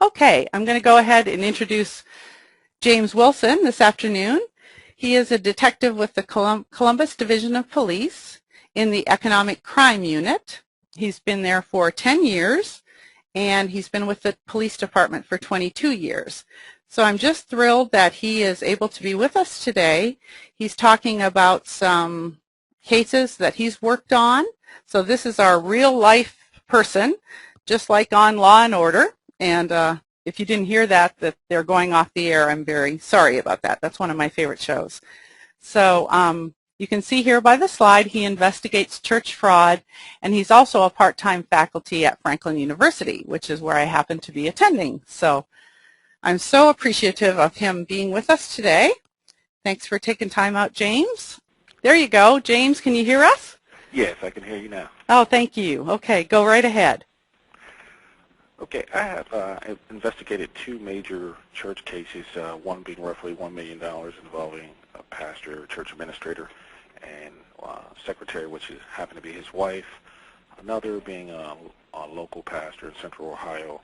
Okay, I'm going to go ahead and introduce James Wilson this afternoon. He is a detective with the Columbus Division of Police in the Economic Crime Unit. He's been there for 10 years, and he's been with the police department for 22 years. So I'm just thrilled that he is able to be with us today. He's talking about some cases that he's worked on. So this is our real life person, just like on Law and Order. And if you didn't hear that they're going off the air, I'm very sorry about that. That's one of my favorite shows. So you can see here by the slide, he investigates church fraud, and he's also a part-time faculty at Franklin University, which is where I happen to be attending. So I'm so appreciative of him being with us today. Thanks for taking time out, James. There you go. James, can you hear us? Yes, I can hear you now. Oh, thank you. Okay, go right ahead. Okay, I have investigated two major church cases, one being roughly $1 million involving a pastor, church administrator, and secretary, which happened to be his wife. Another being a local pastor in Central Ohio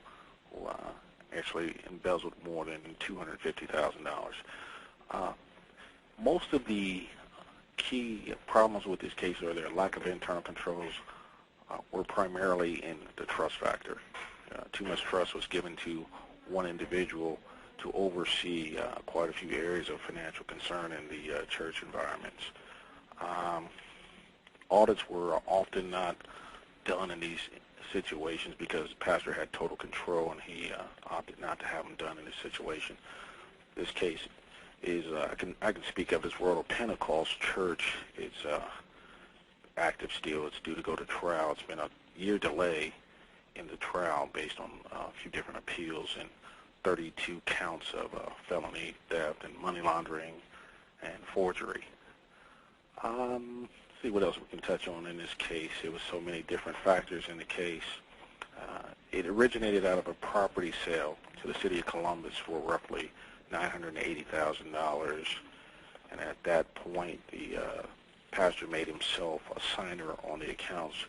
who actually embezzled more than $250,000. Most of the key problems with this case or their lack of internal controls were primarily in the trust factor. Too much trust was given to one individual to oversee quite a few areas of financial concern in the church environments. Audits were often not done in these situations because the pastor had total control and he opted not to have them done in this situation. This case is, I can speak of as World of Pentecost Church. It's active still. It's due to go to trial. It's been a year delay in the trial based on a few different appeals and 32 counts of felony theft and money laundering and forgery. See what else we can touch on in this case. There was so many different factors in the case. It originated out of a property sale to the city of Columbus for roughly $980,000, and at that point the pastor made himself a signer on the accounts,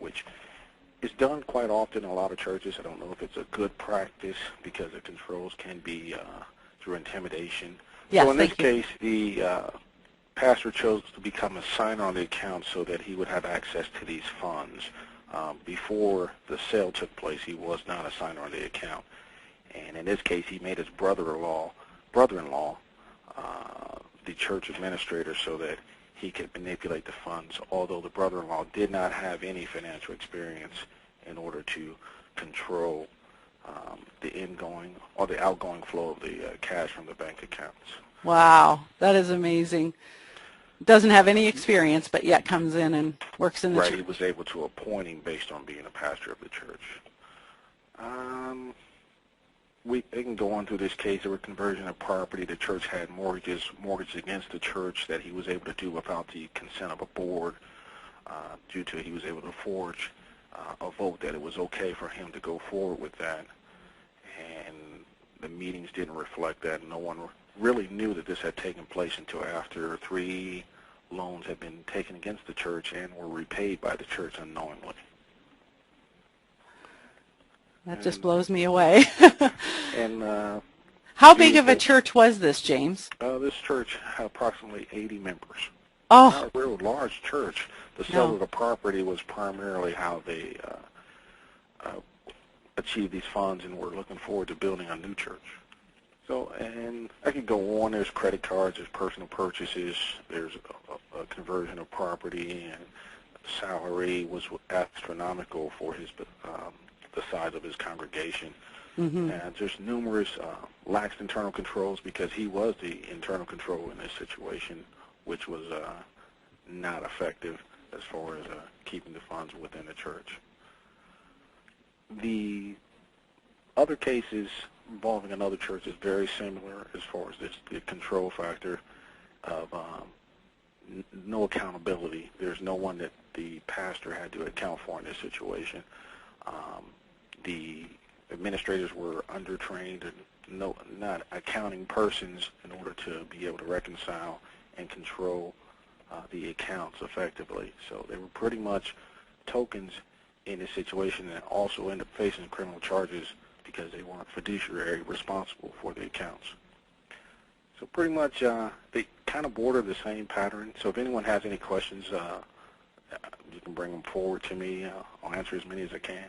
which is done quite often in a lot of churches. I don't know if it's a good practice because the controls can be through intimidation. Yes, so in this case, the pastor chose to become a signer on the account so that he would have access to these funds. Before the sale took place, he was not a signer on the account. And in this case, he made his brother-in-law the church administrator so that he could manipulate the funds, although the brother-in-law did not have any financial experience in order to control the ingoing or the outgoing flow of the cash from the bank accounts. Wow, that is amazing. Doesn't have any experience, but yet comes in and works in the church. Right, he was able to appoint him based on being a pastor of the church. We can go on through this case. There were conversion of property. The church had mortgaged against the church that he was able to do without the consent of a board due to he was able to forge a vote that it was okay for him to go forward with that. And the meetings didn't reflect that. No one really knew that this had taken place until after 3 loans had been taken against the church and were repaid by the church unknowingly. That just blows me away. And how big of a church was this, James? This church had approximately 80 members. Oh, not a real large church. The sale of the property was primarily how they achieved these funds and were looking forward to building a new church. So, and I could go on. There's credit cards, there's personal purchases, there's a conversion of property, and salary was astronomical for his the size of his congregation. Mm-hmm. And there's numerous lax internal controls because he was the internal control in this situation, which was not effective as far as keeping the funds within the church. The other cases involving another church is very similar as far as the control factor of no accountability. There's no one that the pastor had to account for in this situation. The administrators were undertrained and not accounting persons in order to be able to reconcile and control the accounts effectively. So they were pretty much tokens in this situation and also ended up facing criminal charges because they weren't fiduciary responsible for the accounts. So pretty much they kind of border the same pattern. So if anyone has any questions, you can bring them forward to me. I'll answer as many as I can.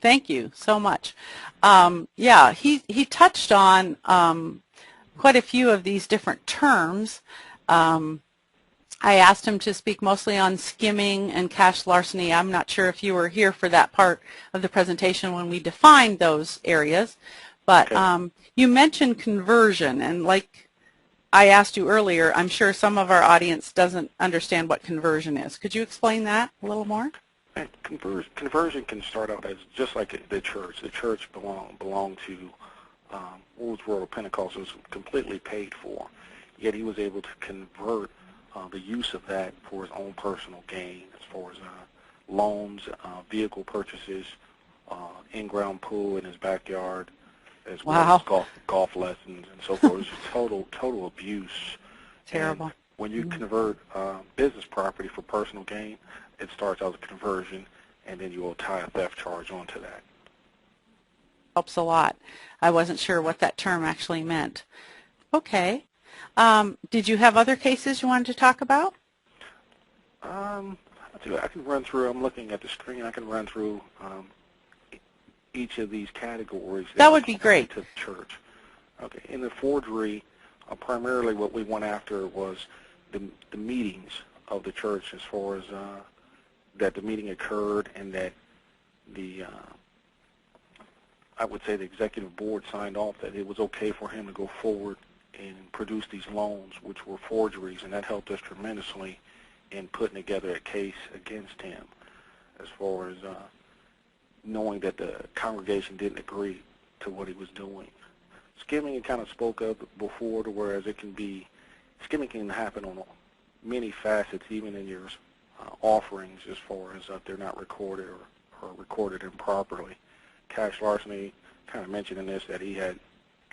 Thank you so much. Yeah, he touched on quite a few of these different terms. I asked him to speak mostly on skimming and cash larceny. I'm not sure if you were here for that part of the presentation when we defined those areas, but Okay. you mentioned conversion, and like I asked you earlier, I'm sure some of our audience doesn't understand what conversion is. Could you explain that a little more? And conversion can start out as just like the church. The church belonged to Woods World Pentecost. It was completely paid for, yet he was able to convert the use of that for his own personal gain, as far as loans, vehicle purchases, in-ground pool in his backyard, as well as golf lessons and so forth. It was just total abuse. Terrible. And when you convert business property for personal gain, it starts out as a conversion, and then you will tie a theft charge onto that. Helps a lot. I wasn't sure what that term actually meant. Okay. Did you have other cases you wanted to talk about? I can run through. I'm looking at the screen. I can run through each of these categories. That would be great. To the church. Okay. In the forgery, primarily what we went after was the meetings of the church, as far as that the meeting occurred and that the I would say the executive board signed off that it was okay for him to go forward and produce these loans, which were forgeries, and that helped us tremendously in putting together a case against him, as far as knowing that the congregation didn't agree to what he was doing. Skimming, it kind of spoke of before, to whereas skimming can happen on many facets, even in your offerings, as far as they're not recorded or recorded improperly. Cash larceny, kind of mentioned in this that he had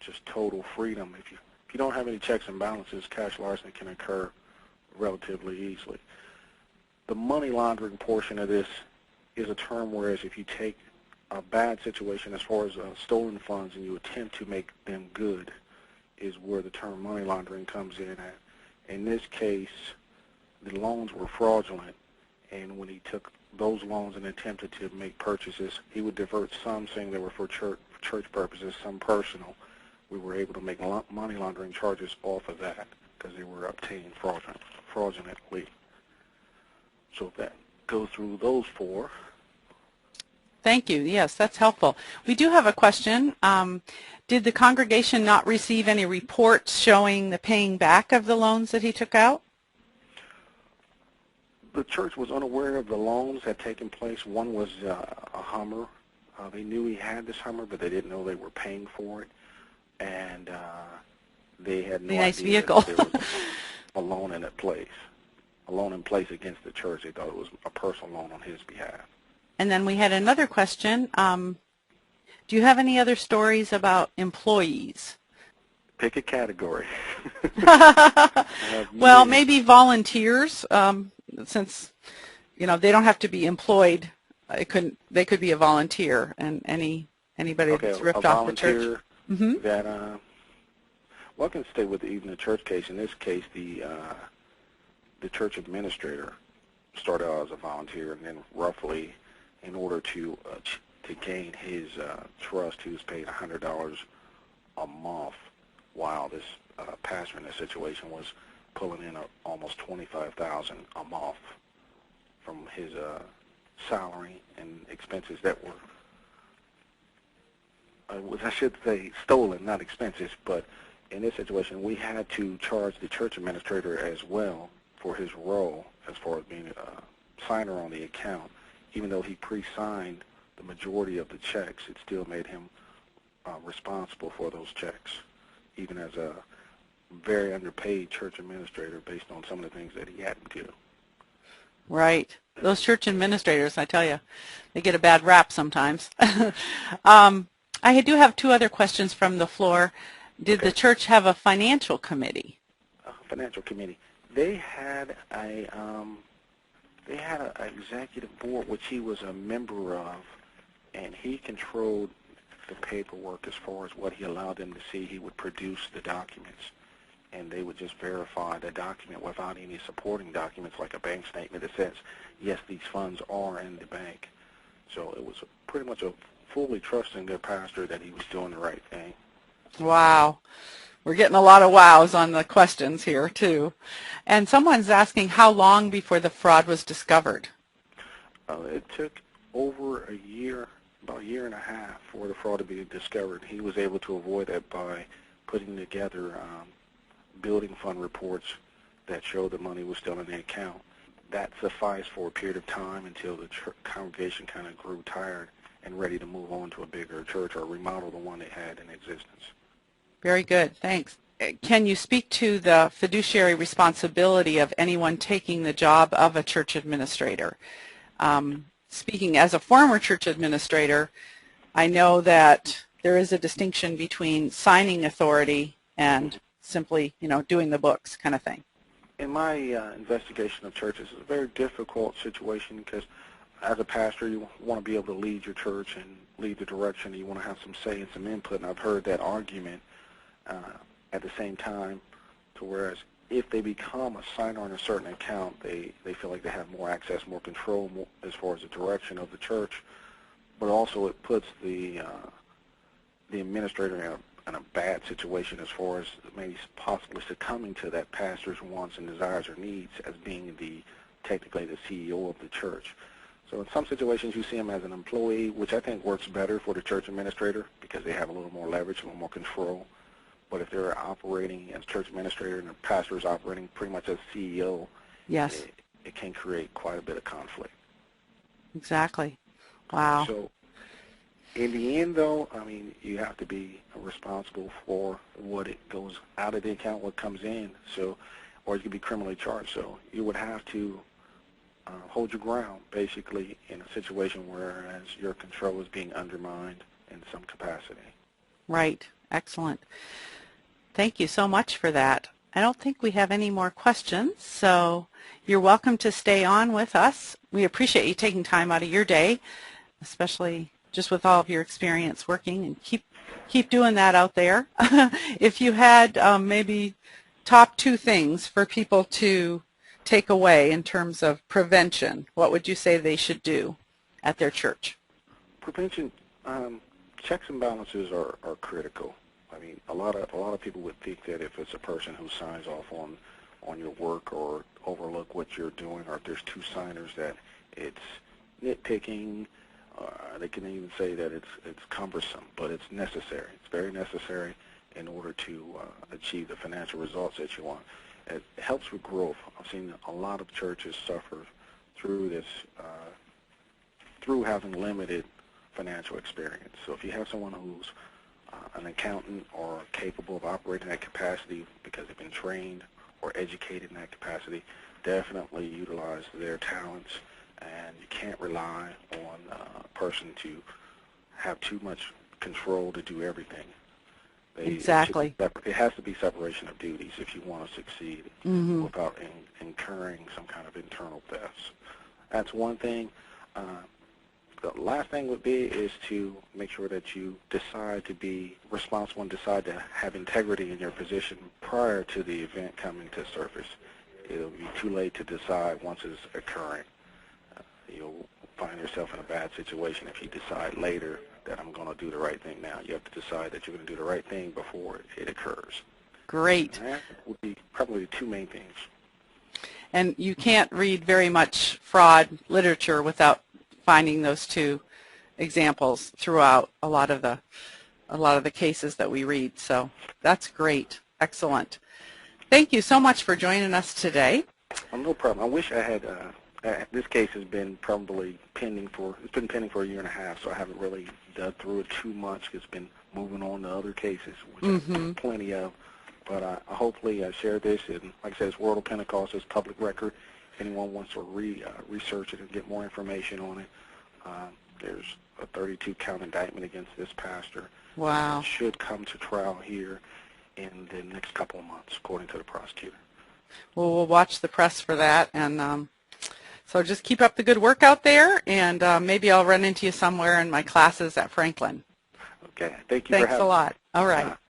just total freedom. If you don't have any checks and balances, cash larceny can occur relatively easily. The money laundering portion of this is a term whereas if you take a bad situation as far as stolen funds and you attempt to make them good, is where the term money laundering comes in at. In this case, the loans were fraudulent, and when he took those loans and attempted to make purchases, he would divert some saying they were for church purposes, some personal. We were able to make money laundering charges off of that because they were obtained fraudulently. So that goes through those four. Thank you. Yes, that's helpful. We do have a question. Did the congregation not receive any reports showing the paying back of the loans that he took out? The church was unaware of the loans that had taken place. One was a Hummer. They knew he had this Hummer, but they didn't know they were paying for it. And they had no nice idea vehicle. that there was a loan in place. A loan in place against the church. They thought it was a personal loan on his behalf. And then we had another question. Do you have any other stories about employees? Pick a category. Well, maybe volunteers, since they don't have to be employed. They could be a volunteer, and anybody that's ripped off the church. That well, I can stay with even the church case. In this case, the church administrator started out as a volunteer, and then roughly, in order to gain his trust, he was paid $100 a month, while this pastor in this situation was pulling in almost $25,000 a month from his salary and expenses that were, I should say, stolen, not expenses. But in this situation, we had to charge the church administrator as well for his role as far as being a signer on the account. Even though he pre-signed the majority of the checks, it still made him responsible for those checks, even as a very underpaid church administrator based on some of the things that he had to do. Right. Those church administrators, I tell you, they get a bad rap sometimes. I do have two other questions from the floor. Did the church have a financial committee? Financial committee. They had an executive board which he was a member of, and he controlled the paperwork as far as what he allowed them to see. He would produce the documents, and they would just verify the document without any supporting documents like a bank statement that says, yes, these funds are in the bank. So it was pretty much a fully trusting their pastor that he was doing the right thing. Wow. We're getting a lot of wows on the questions here, too. And someone's asking how long before the fraud was discovered? It took over a year, about a year and a half, for the fraud to be discovered. He was able to avoid that by putting together building fund reports that showed the money was still in the account. That sufficed for a period of time until the congregation kind of grew tired and ready to move on to a bigger church or remodel the one they had in existence. Very good. Thanks. Can you speak to the fiduciary responsibility of anyone taking the job of a church administrator? Speaking as a former church administrator, I know that there is a distinction between signing authority and simply, doing the books kind of thing. In my investigation of churches, it's a very difficult situation because as a pastor, you want to be able to lead your church and lead the direction. You want to have some say and some input, and I've heard that argument at the same time, to whereas if they become a signer on a certain account, they feel like they have more access, more control as far as the direction of the church, but also it puts the administrator in a bad situation as far as maybe possibly succumbing to that pastor's wants and desires or needs as being technically the CEO of the church. So in some situations you see them as an employee, which I think works better for the church administrator because they have a little more leverage, a little more control. But if they're operating as church administrator and the pastor is operating pretty much as CEO, yes, it can create quite a bit of conflict. Exactly. Wow. So in the end, though, I mean, you have to be responsible for what it goes out of the account, what comes in. So, or you could be criminally charged. So you would have to hold your ground, basically, in a situation whereas your control is being undermined in some capacity. Right. Excellent. Thank you so much for that. I don't think we have any more questions, so you're welcome to stay on with us. We appreciate you taking time out of your day, especially just with all of your experience working, and keep doing that out there. If you had maybe top 2 things for people to take away in terms of prevention, what would you say they should do at their church? Prevention, checks and balances are critical. I mean, a lot of people would think that if it's a person who signs off on your work or overlook what you're doing, or if there's 2 signers, that it's nitpicking. They can even say that it's cumbersome, but it's necessary. It's very necessary in order to achieve the financial results that you want. It helps with growth. I've seen a lot of churches suffer through this, through having limited financial experience. So if you have someone who's an accountant or capable of operating that capacity because they've been trained or educated in that capacity, definitely utilize their talents, and you can't rely on a person to have too much control to do everything. Exactly. It has to be separation of duties if you want to succeed without incurring some kind of internal thefts. That's one thing. The last thing would be is to make sure that you decide to be responsible and decide to have integrity in your position prior to the event coming to surface. It'll be too late to decide once it's occurring. You'll find yourself in a bad situation if you decide later that I'm going to do the right thing now. You have to decide that you're going to do the right thing before it occurs. Great. And that would be probably the 2 main things. And you can't read very much fraud literature without finding those 2 examples throughout a lot of the cases that we read. So that's great. Excellent. Thank you so much for joining us today. No problem. I wish I had. This case has been probably pending for a year and a half, so I haven't really dug through it too much. It's been moving on to other cases, which I have plenty of. But I hopefully shared this, and like I said, it's World of Pentecost, it's public record. If anyone wants to research it and get more information on it, there's a 32-count indictment against this pastor. Wow. It should come to trial here in the next couple of months, according to the prosecutor. Well, we'll watch the press for that and So just keep up the good work out there, and maybe I'll run into you somewhere in my classes at Franklin. Okay. Thank you for Thanks having a me. lot. All right.